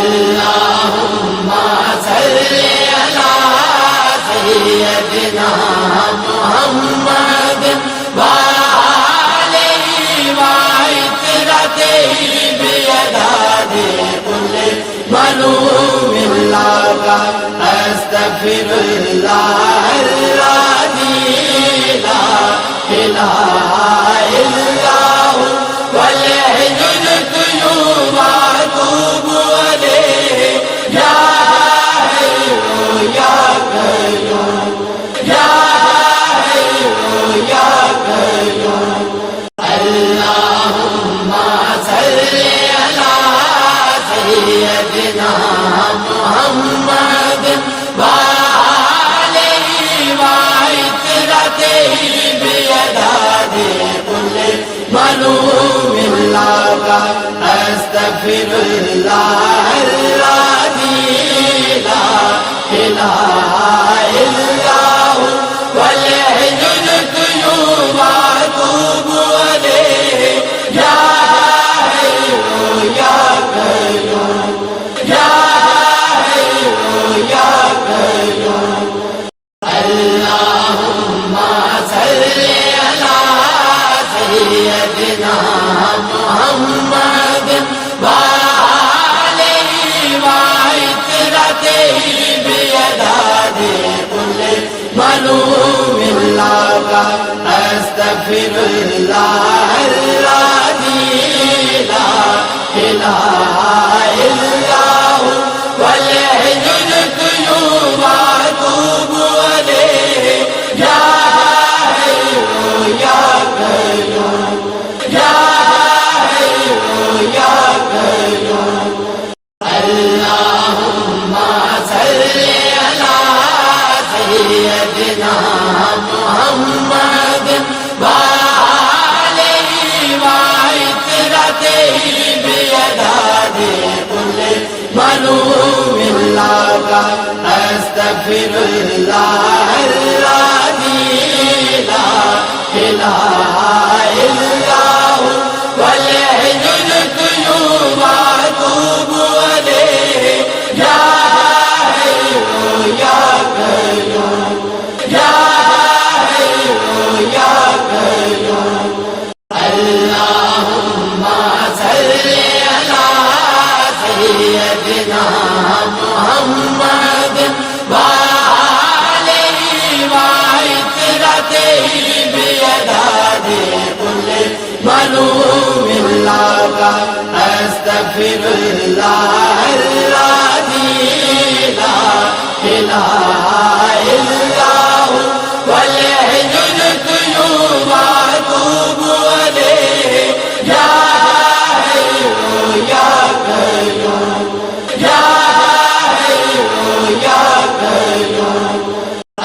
اللہم صلی علی سیدنا محمد وآلہ وعطرتہ بعدد کل معلوم اللہ استغفر اللہ الذی لا الہ الا هو والحی القیوم واتوب الیہ یا حی یا قیوم یا حی یا قیوم اللہم صلی علی سیدنا محمد وآلہ وعطرتہ بعدد کل معلوم اللہ استغفر اللہ الذی لا الہ الا هو والحی القیوم واتوب الیہ یا حی یا قیوم یا حی یا قیوم اللہم صلی علی سیدنا محمد وآلہ وعطرتہ بعدد کل معلوم اللہ استغفر اللہ الذی لا الہ الا هو والحی القیوم واتوب الیہ یا حی یا قیوم یا حی یا قیوم اللہم صلی علی سیدنا محمد وآلہ وعطرتہ بعدد کل معلوم اللہ استغفر اللہ الذی لا الہ الا هو والحی القیوم واتوب الیہ یا حی یا قیوم یا حی یا قیوم اللہم صلی علی سیدنا محمد وآلہ وعطرتہ بعدد کل معلوم اللہ استغفر اللہ الذی لا الہ الا هو والحی القیوم واتوب الیہ یا حی یا قیوم یا حی یا قیوم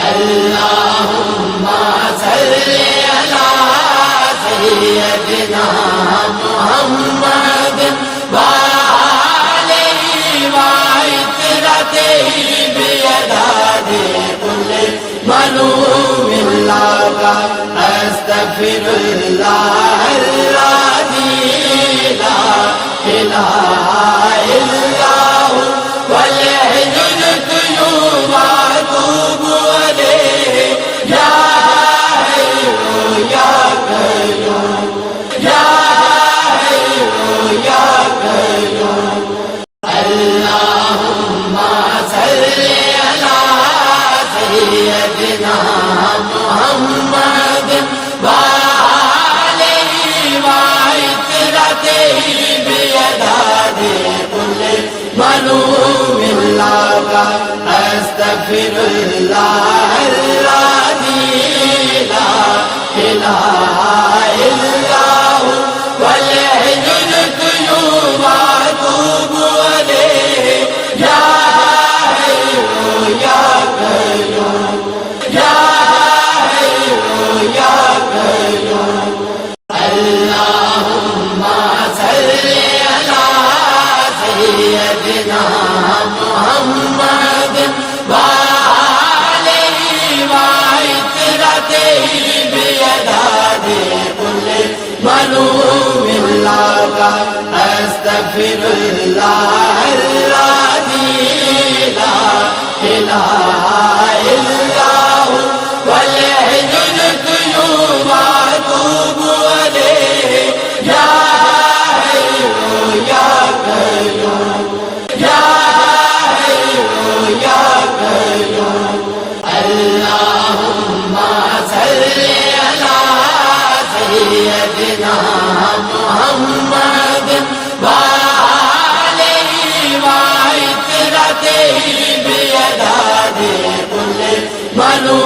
اللہم صلی علی سیدنا محمد وآلہ وعطرتہ بعدد کل معلوم اللہ استغفر اللہ الذی لا الہ الا هو والحی القیوم واتوب الیہ یا حی یا قیوم یا حی یا قیوم اللہم صلی علی سیدنا محمد وآلہ وعطرتہ بعدد کل معلوم اللہ استغفر اللہ الذی لا الہ الا هو والحی القیوم واتوب الیہ یا حی یا قیوم یا حی یا قیوم اللہم صلی علی سیدنا محمد وآلہ وعطرتہ بعدد کل معلوم اللہ استغفر اللہ منو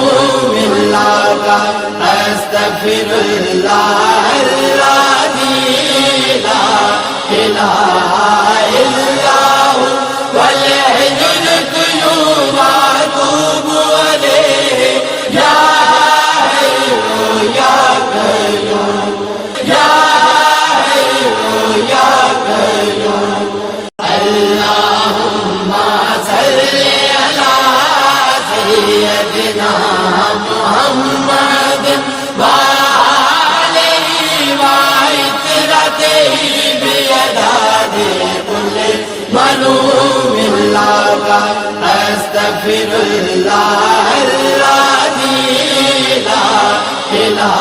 ملا کا استغفر اللہ الذی لا الہ الا ہو والحی القیوم اتوب الیہ یا حی یا قیوم یا حی یا قیوم اللہم صلی علی سیدنا محمد وآلہ وعطرتہ بیداد کل منو ملا کا استغفر اللہ الذی لا الہ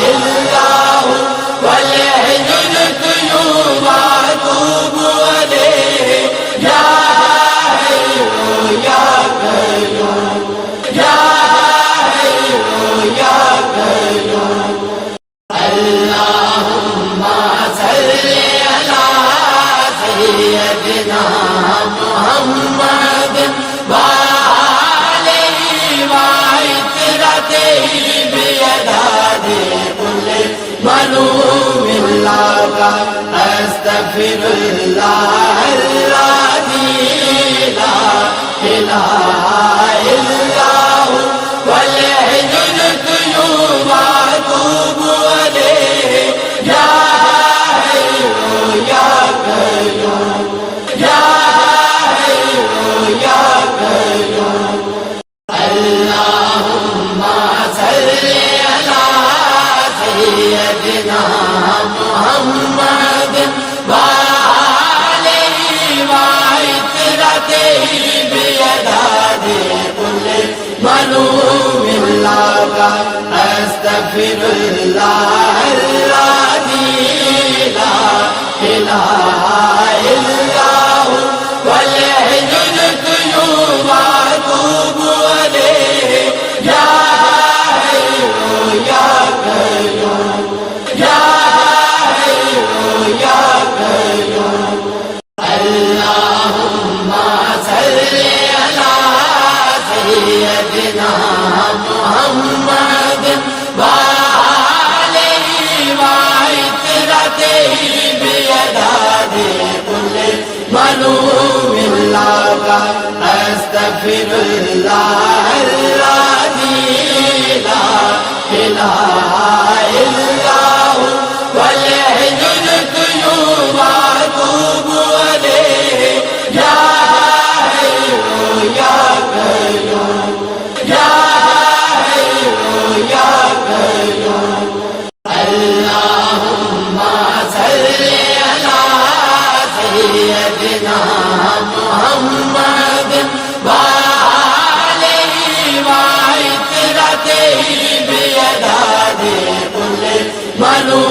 الا ہو والحی القیوم اتوب الیہ یا حی یا قیوم یا حی یا قیوم اللہم صلی علی سیدنا محمد وآلہ وعطرتہ بیداد کل منو ملا کا استغفر اللہ الذی لا الہ الا ہو والحی القیوم اتوب الیہ یا حی یا قیوم یا حی یا قیوم اللہم صلی علی سیدنا محمد وآلہ وعطرتہ بیداد کل منو ملا کا استغفر اللہ الذی لا الہ الا ہو والحی القیوم اتوب الیہ یا حی یا قیوم یا حی یا قیوم اللہم صلی علی سیدنا محمد وآلہ وعطرتہ بیداد کل منو ملا کا استغفر اللہ الذی لا الہ الا ہو والحی القیوم اتوب الیہ یا حی یا قیوم یا حی یا قیوم اللہم صلی علی سیدنا محمد وآلہ وعطرتہ بیداد کل منو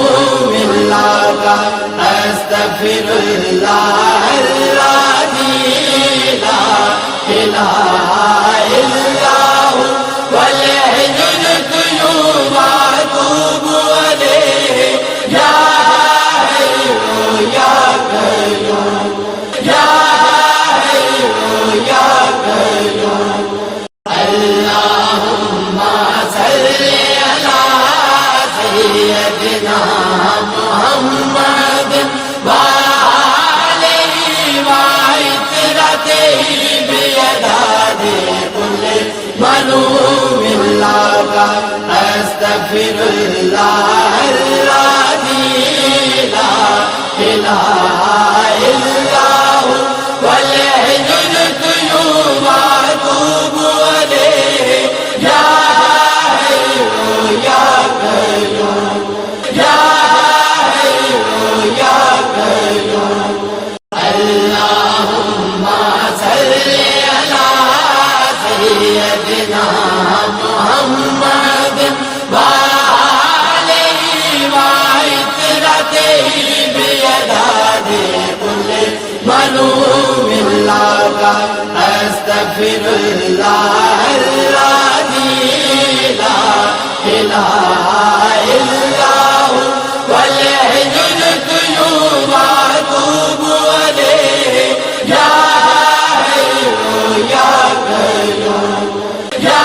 ملا کا استغفر اللہ الذی لا الہ الا ہو والحی القیوم اتوب الیہ یا حی یا قیوم یا حی یا قیوم اللہم صلی علی سیدنا محمد وآلہ وعطرتہ بیداد کل منو ملا کا استغفر اللہ الذی لا الہ الا ہو والحی القیوم اتوب الیہ یا حی یا قیوم یا حی یا قیوم اللہم صلی علی سیدنا محمد وآلہ وعطرتہ بیداد کل منو ملا کا استغفر اللہ الذی لا الہ الا ہو والحی القیوم اتوب الیہ یا حی یا قیوم یا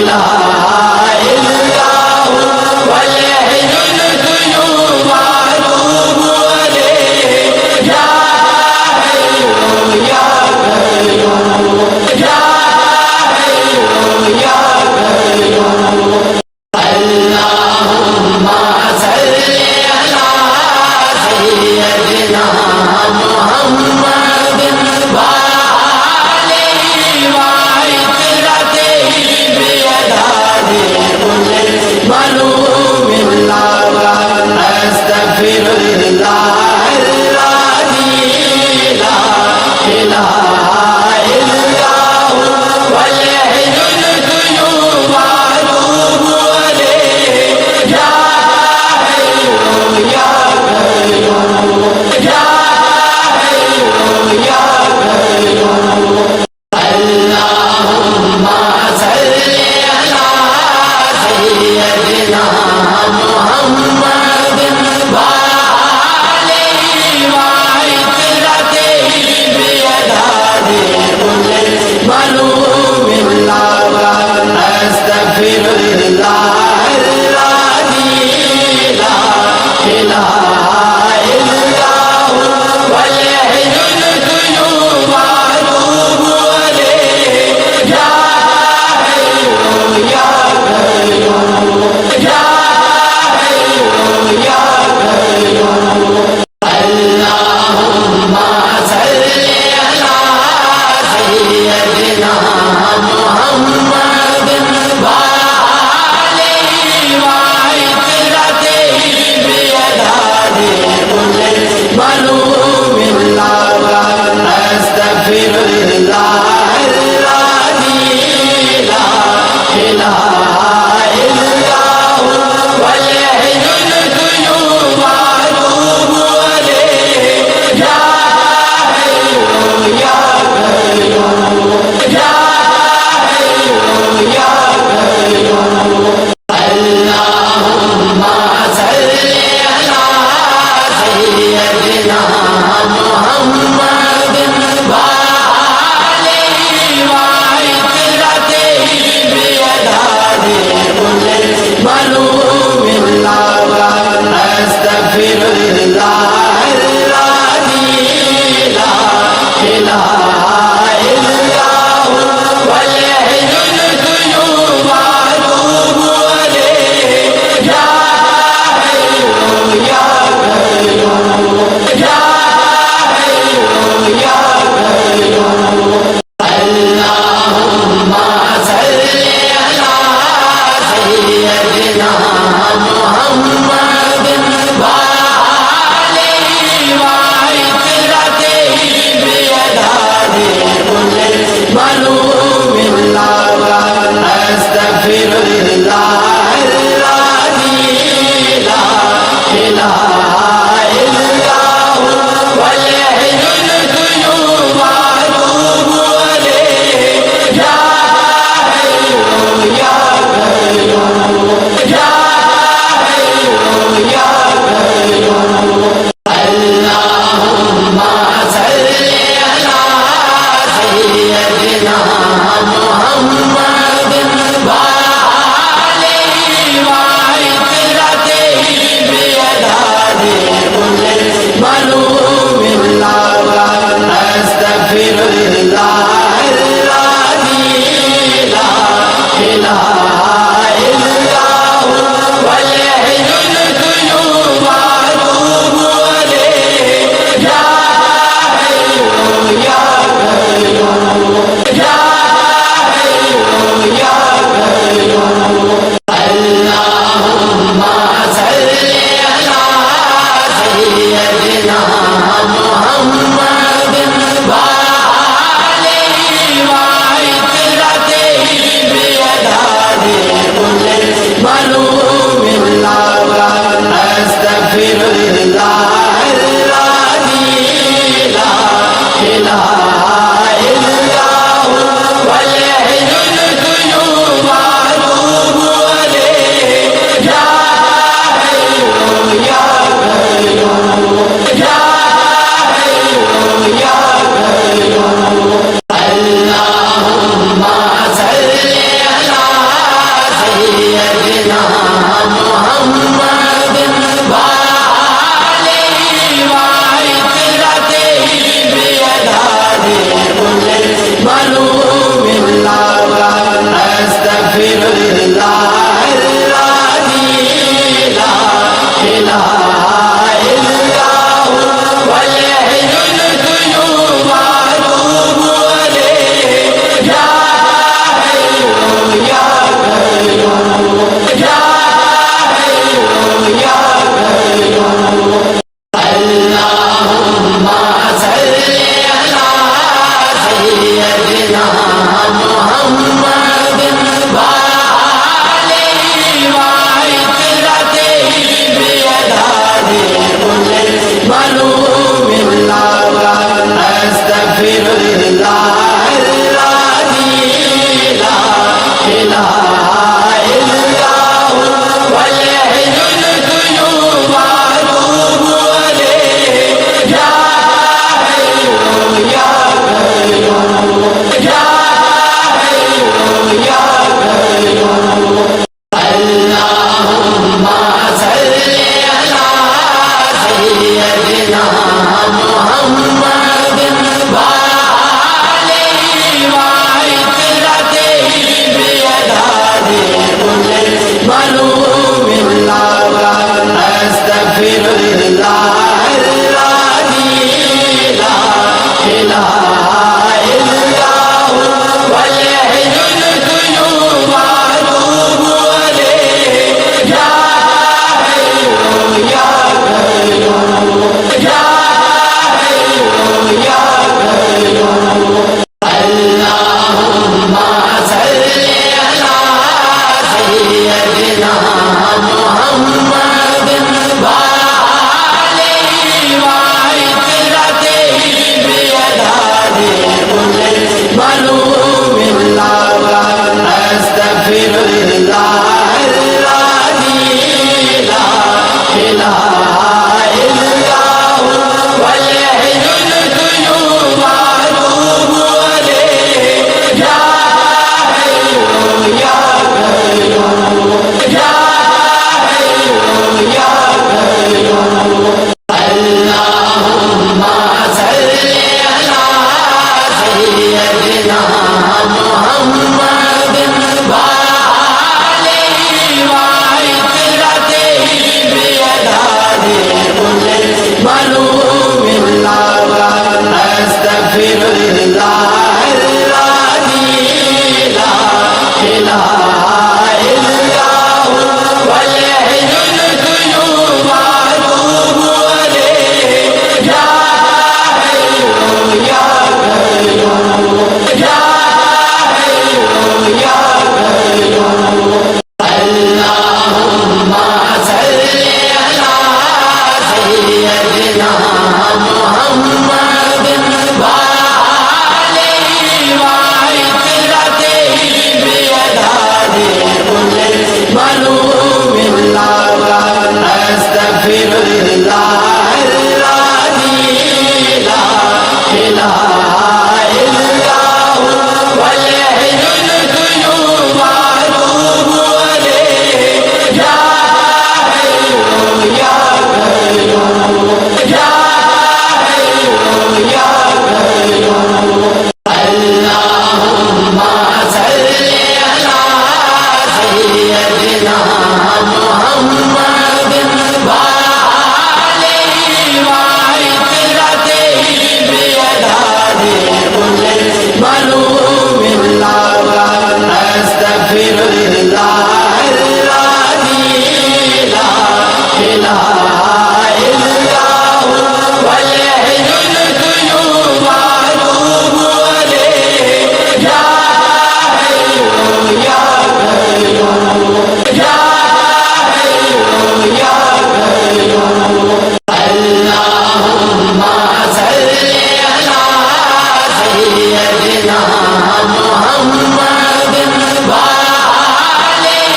محمد سیدنا محمد وآلہ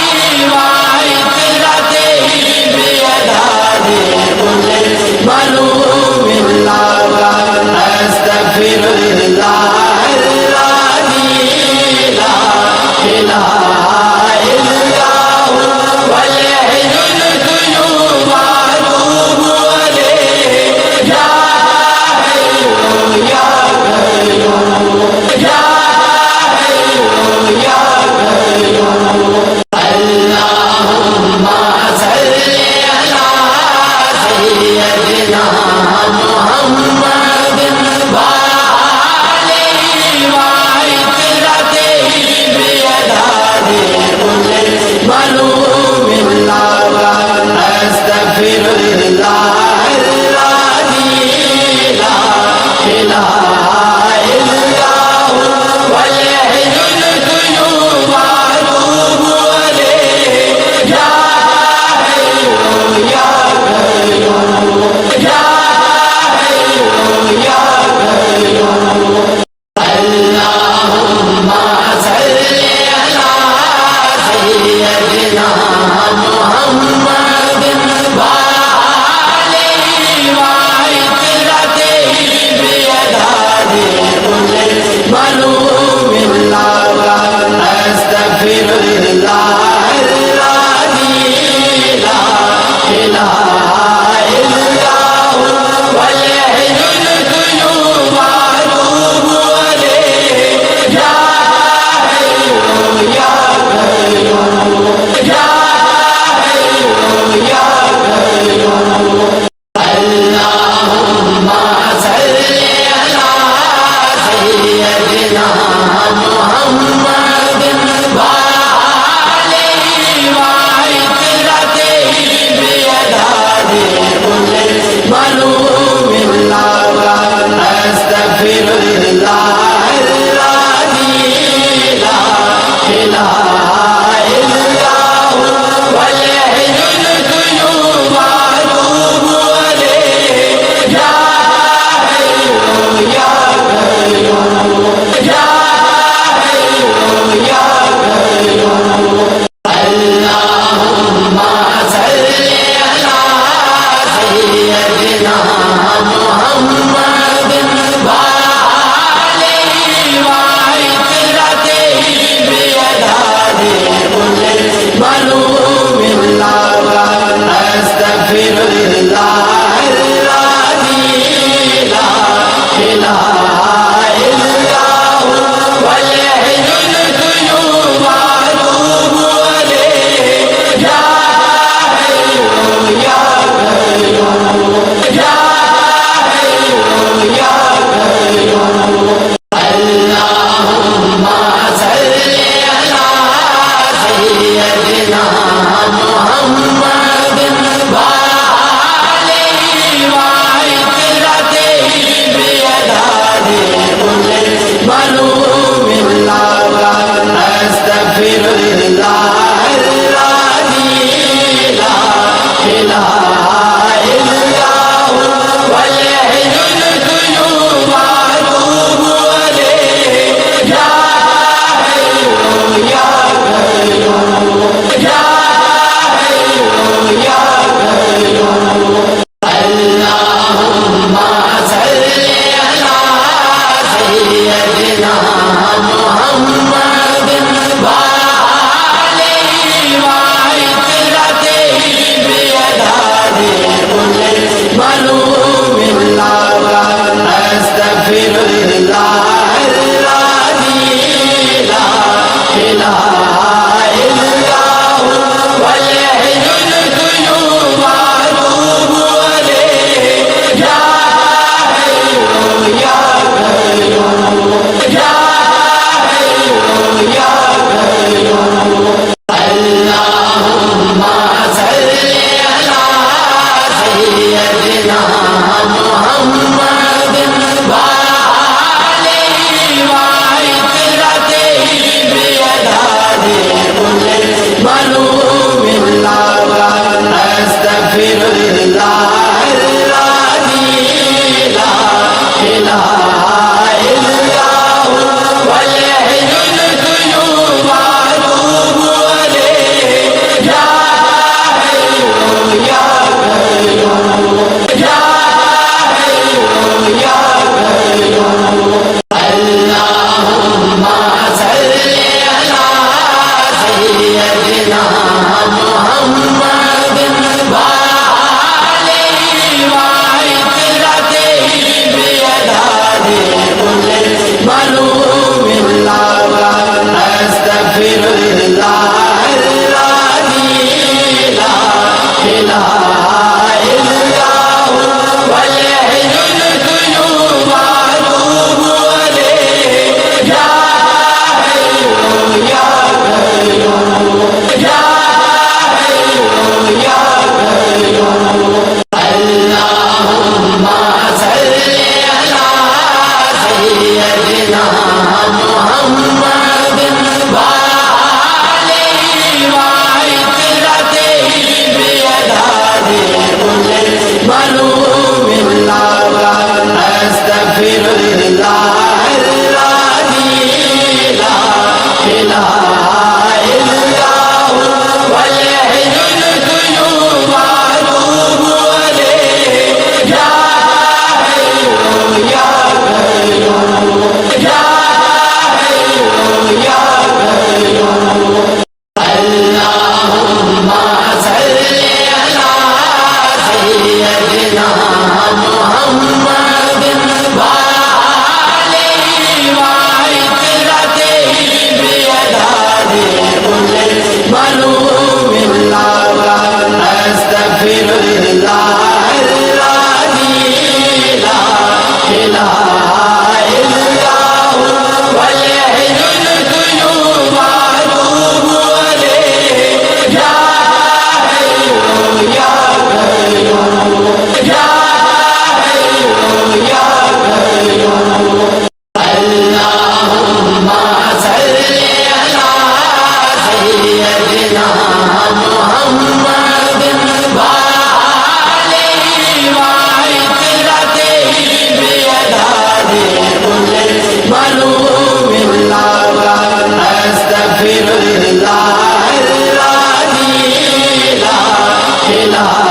سیدنا محمد وآلہ وعطرتہ بیداد کل ملوم اللہ استغفر اللہ الذی لا الہ الا هو والحی القیوم واتوب الیہ یا حی یا قیوم یا سيدنا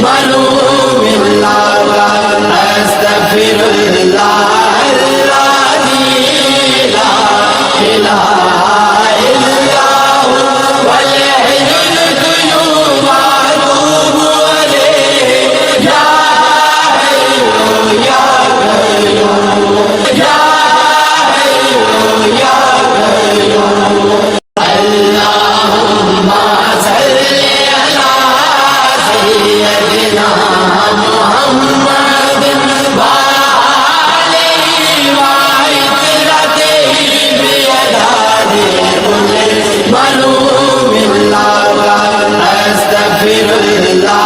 ملوم اللہ استغفراللہ الذی لا الہ الا هو والحی القیوم اتوب الیہ یا حی یا قیوم یا حی یا قیوم اللہم صلی علی سیدنا محمد وآلہ وعطرتہ بیداد کل ملوم اللہ استغفراللہ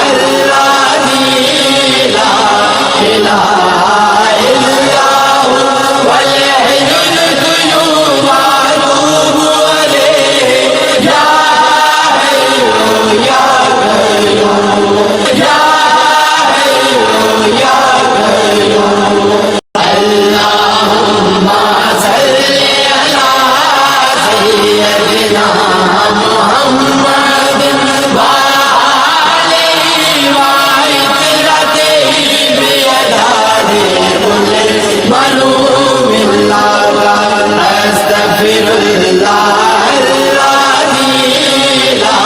الذی لا الہ الا هو والحی القیوم اتوب الیہ یا حی یا قیوم یا حی یا قیوم اللہم صلی علی سیدنا محمد وآلہ وعطرتہ بیداد کل ملوم اللہ استغفراللہ الذی لا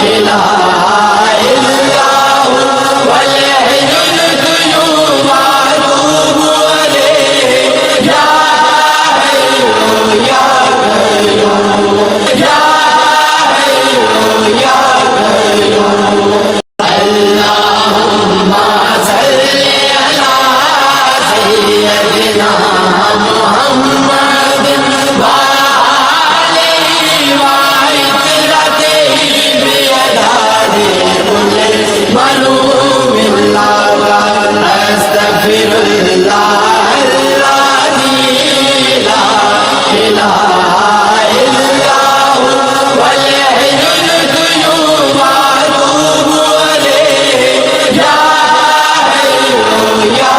الہ الا هو والحی القیوم اتوب الیہ یا حی یا قیوم یا حی یا قیوم اللہم صلی علی سیدنا محمد وآلہ وعطرتہ بیداد کل ملوم اللہ استغفراللہ الذی لا الہ الا هو والحی القیوم اتوب الیہ یا حی یا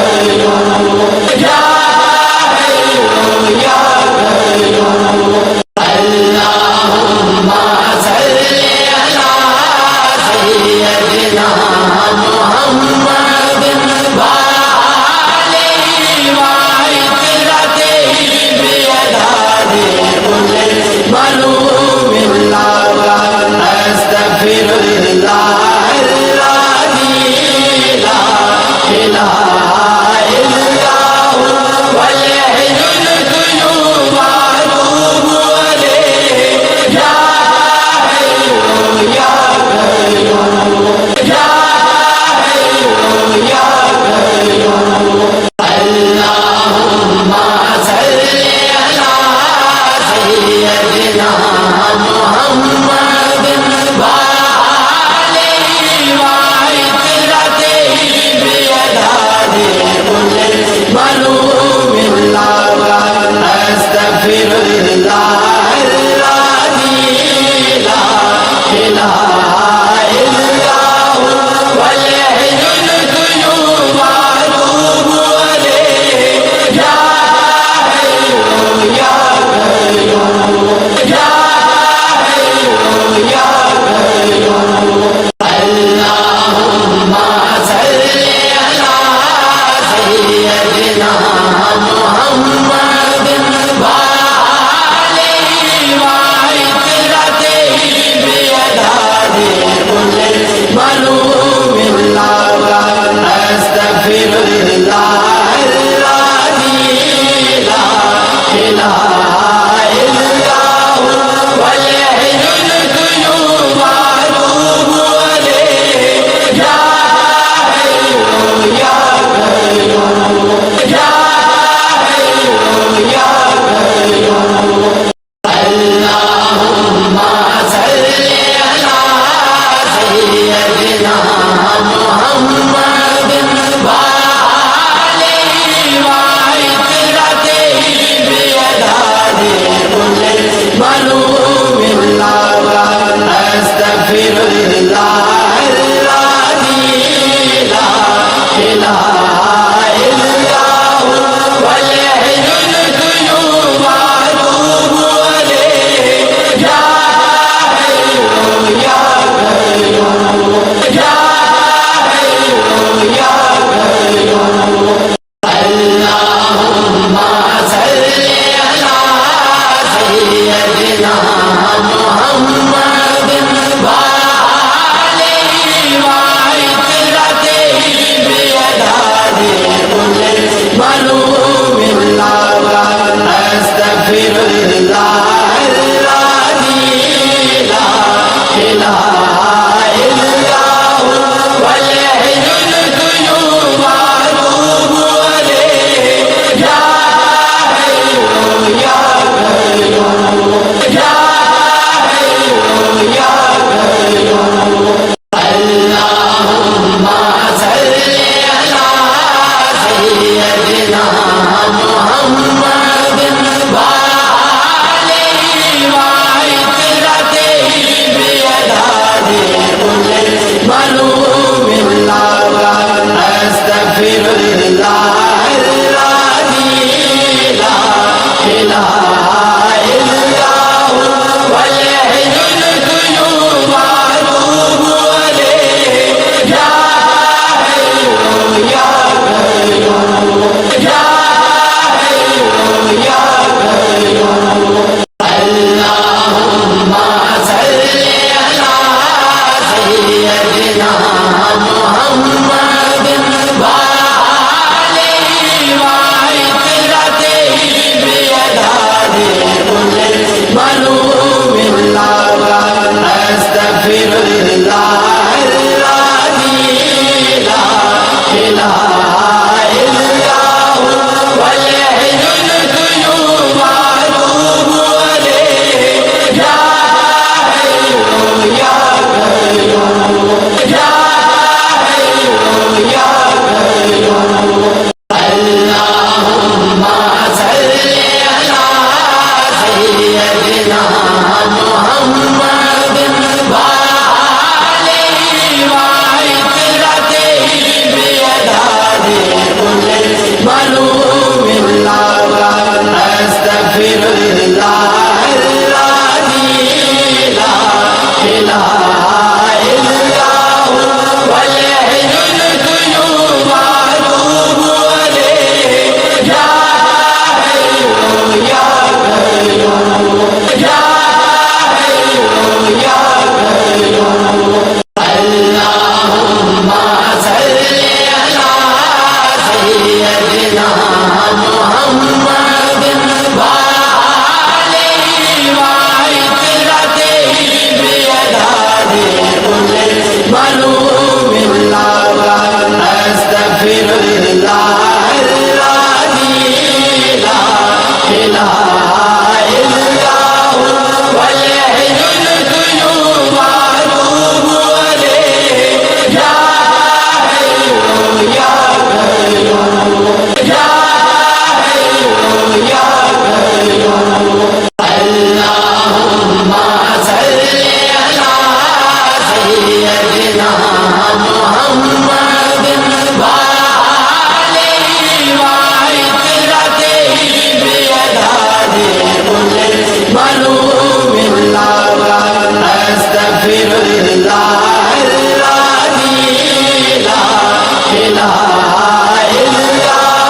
قیوم یا حی یا قیوم اللہم صلی علی سیدنا محمد وآلہ وعطرتہ بیداد کل ملوم اللہ استغفراللہ الذی لا الہ الا هو والحی القیوم اتوب الیہ یا حی یا قیوم یا حی یا قیوم اللہم صلی علی سیدنا محمد وآلہ وعطرتہ بیداد کل ملوم اللہ استغفراللہ الذی لا الہ الا هو والحی القیوم اتوب الیہ یا حی یا قیوم یا حی یا قیوم اللہم صلی علی سیدنا محمد وآلہ وعطرتہ بیداد کل ملوم اللہ استغفراللہ الذی لا الہ الا هو والحی القیوم اتوب الیہ یا حی یا قیوم یا حی یا قیوم اللہم صلی علی سیدنا محمد وآلہ وعطرتہ بعدد کل معلوم اللہ استغفر اللہ الذی لا الہ الا هو والحی القیوم واتوب الیہ یا حی یا قیوم یا حی یا قیوم اللہم صلی علی سیدنا محمد وآلہ وعطرتہ بعدد کل معلوم اللہ استغفر اللہ الذی لا الہ الا هو والحی القیوم واتوب الیہ یا حی یا قیوم یا حی یا قیوم اللہم صلی علی سیدنا محمد وآلہ وعطرتہ بعدد کل معلوم اللہ استغفر اللہ الذی لا الہ الا هو والحی القیوم واتوب الیہ یا حی یا قیوم یا حی یا قیوم اللہم صلی علی سیدنا محمد وآلہ وعطرتہ بعدد کل معلوم اللہ استغفر اللہ الذی لا الہ الا هو والحی القیوم واتوب الیہ یا حی یا قیوم یا حی یا قیوم اللہم صلی علی سیدنا محمد وآلہ وعطرتہ بعدد کل معلوم اللہ استغفر اللہ الذی لا الہ الا هو والحی القیوم واتوب الیہ یا حی یا قیوم یا حی یا قیوم اللہم صلی علی سیدنا محمد وآلہ وعطرتہ بعدد کل معلوم اللہ استغفر اللہ الذی لا الہ الا هو والحی القیوم واتوب الیہ یا حی یا قیوم یا حی یا قیوم اللہم صلی علی سیدنا محمد وآلہ وعطرتہ بعدد کل معلوم اللہ استغفر اللہ الذی لا الہ الا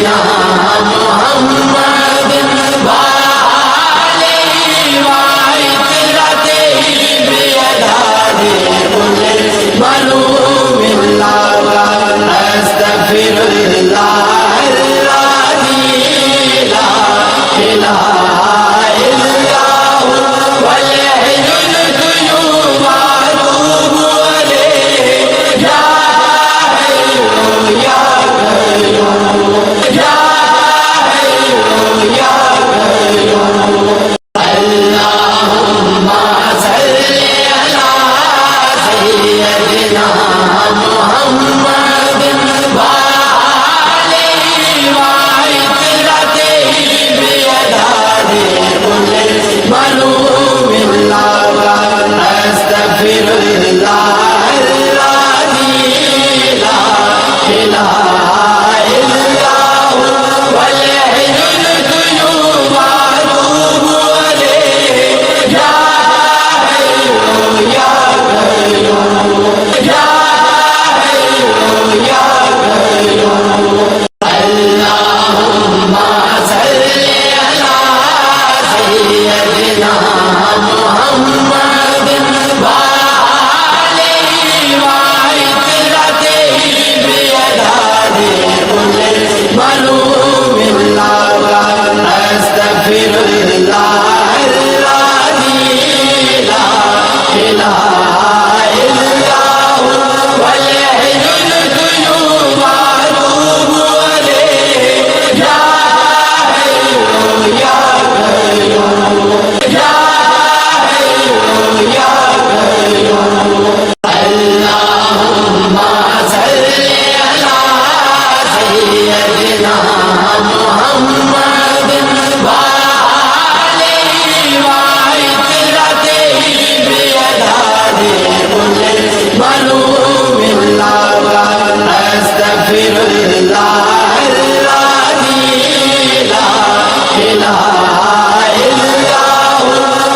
سيدنا محمد وآله وعترته بأداد كل ملوم الله أستغفر الله العظيم لا إله إلا هو والحي القيوم وأتوب إليه يا حي يا قيوم يا حي يا قيوم اللهم صل على سيدنا محمد وآله وعترته بأداد كل ملوم الله أستغفر الله العظيم لا إله إلا هو والحي القيوم وأتوب إليه يا حي يا قيوم يا حي يا قيوم اللهم صل على سيدنا محمد وآله وعترته بأداد كل ملوم الله أستغفر الله العظيم لا إله إلا هو والحي القيوم وأتوب إليه يا حي يا قيوم يا حي يا قيوم اللهم صل على سيدنا محمد وآله وعترته بأداد كل ملوم الله أستغفر الله العظيم لا إله إلا هو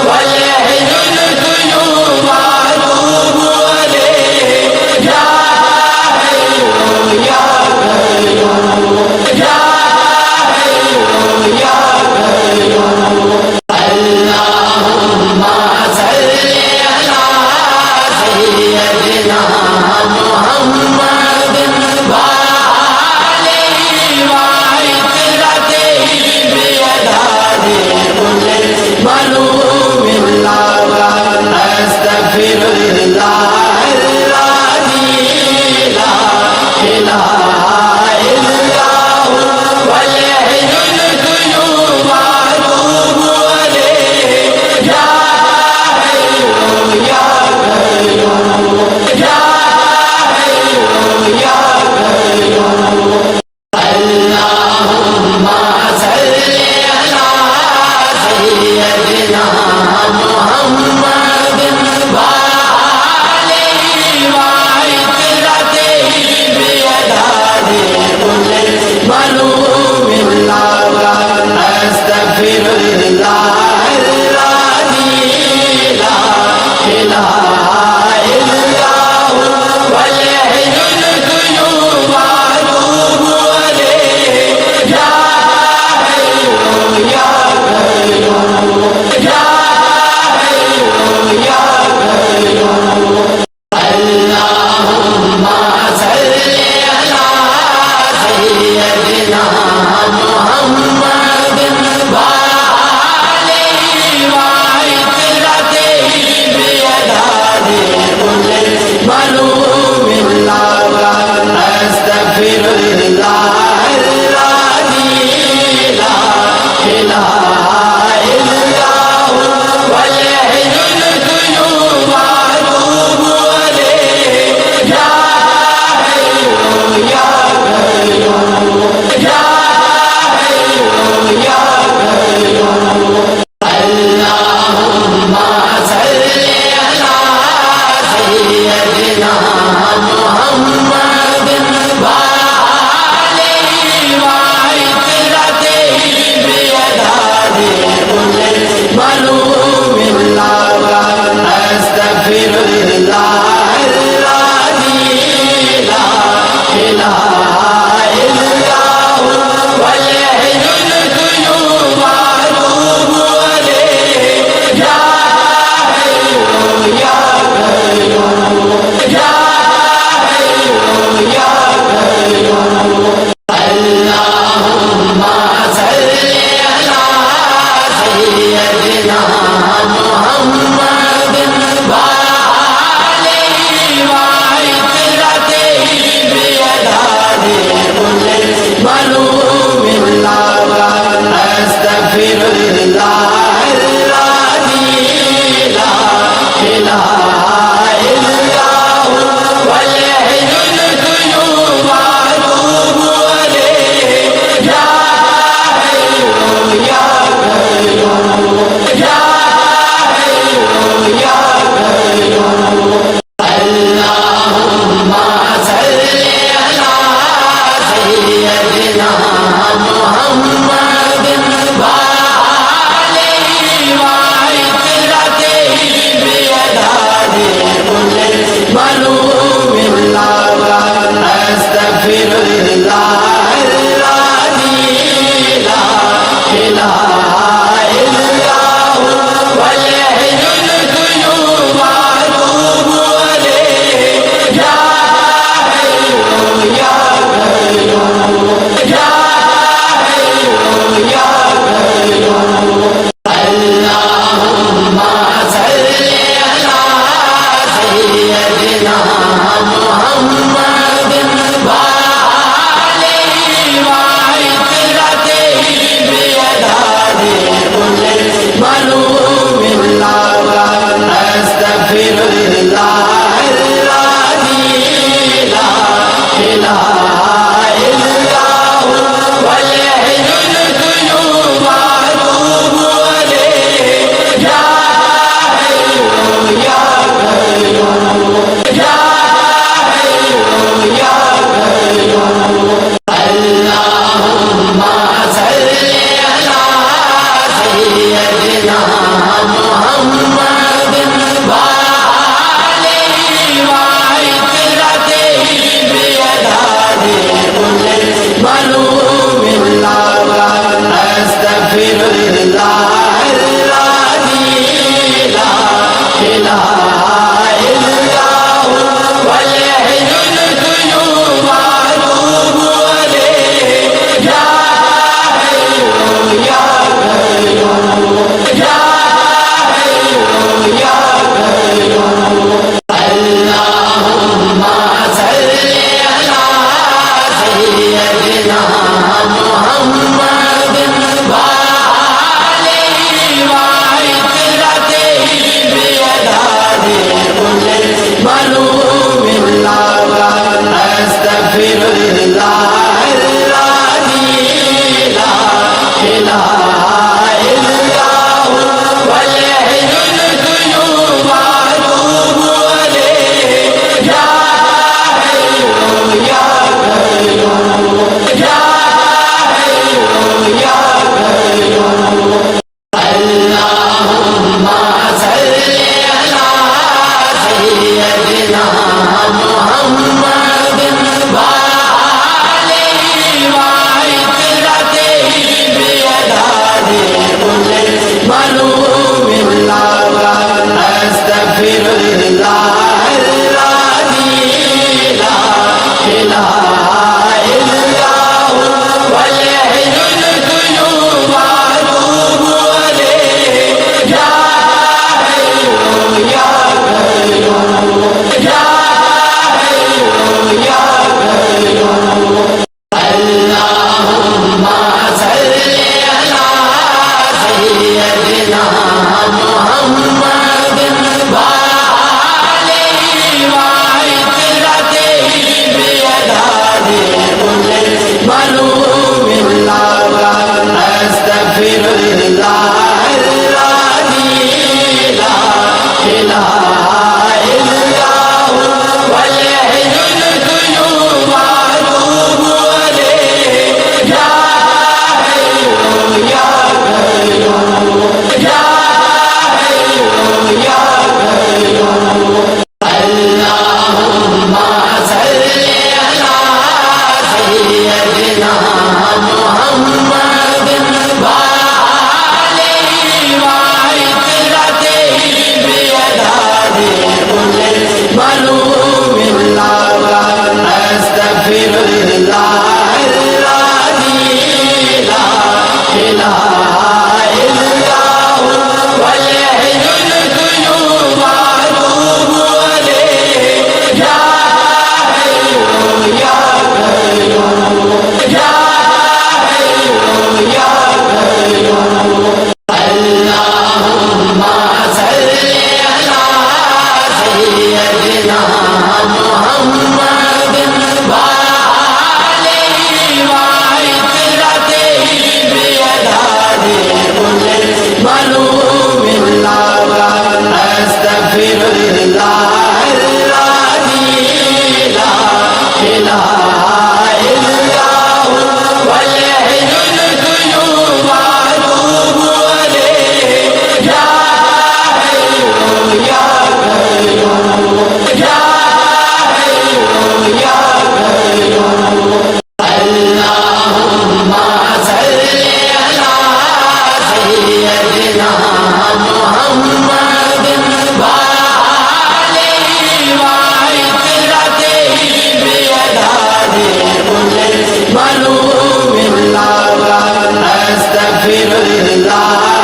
والحي القيوم وأتوب إليه يا حي يا قيوم يا حي يا قيوم اللهم صل على سيدنا محمد وآله وعترته بأداد كل ملوم الله أستغفر الله العظيم لا إله إلا هو والحي القيوم وأتوب إليه يا حي يا قيوم يا حي يا قيوم اللهم صل على سيدنا محمد وآله وعترته بأداد كل ملوم الله أستغفر الله العظيم لا إله إلا هو والحي القيوم وأتوب إليه يا حي يا قيوم يا حي يا قيوم اللهم صل على سيدنا محمد وآله وعترته بأداد كل ملوم الله أستغفر الله العظيم لا إله إلا هو والحي القيوم وأتوب إليه يا حي يا قيوم يا حي يا قيوم اللهم صل على سيدنا محمد وآله وعترته بأداد كل ملوم الله أستغفر الله العظيم لا إله إلا هو سیدنا محمد وآلہ وعطرتہ بیداد کل الملوم اللہ استغفر اللہ الذی لا الہ الا اللہ والحی القیوم واتوب الیہ یا حی یا قیوم یا حی یا قیوم اللہم صلی علی سیدنا محمد وآلہ وعطرتہ بیداد کل الملوم اللہ استغفر اللہ الذی لا الہ الا اللہ والحی القیوم واتوب الیہ یا حی یا قیوم یا حی یا قیوم اللہم صلی علی سیدنا محمد وآلہ وعطرتہ بیداد کل الملوم اللہ استغفر اللہ الذی لا الہ الا اللہ والحی القیوم واتوب الیہ یا حی یا قیوم یا حی یا قیوم اللہم صلی علی سیدنا محمد وآلہ وعطرتہ بیداد کل الملوم اللہ استغفر اللہ الذی لا الہ الا اللہ والحی القیوم واتوب الیہ یا حی یا قیوم یا حی یا قیوم اللہم صلی علی سیدنا محمد وآلہ وعطرتہ بیداد کل الملوم اللہ استغفر اللہ الذی لا الہ الا اللہ والحی القیوم واتوب الیہ یا حی یا قیوم یا حی یا قیوم اللہم صلی علی سیدنا محمد وآلہ وعطرتہ بیداد کل الملوم اللہ استغفر اللہ الذی لا الہ الا اللہ والحی القیوم واتوب الیہ یا حی یا قیوم یا حی یا قیوم اللہم صلی علی سیدنا محمد وآلہ وعطرتہ بیداد کل الملوم اللہ استغفر اللہ الذی لا الہ الا اللہ والحی القیوم واتوب الیہ یا حی یا قیوم یا حی یا قیوم اللہم صلی علی سیدنا محمد وآلہ معلوم اللہ کا استغفر اللہ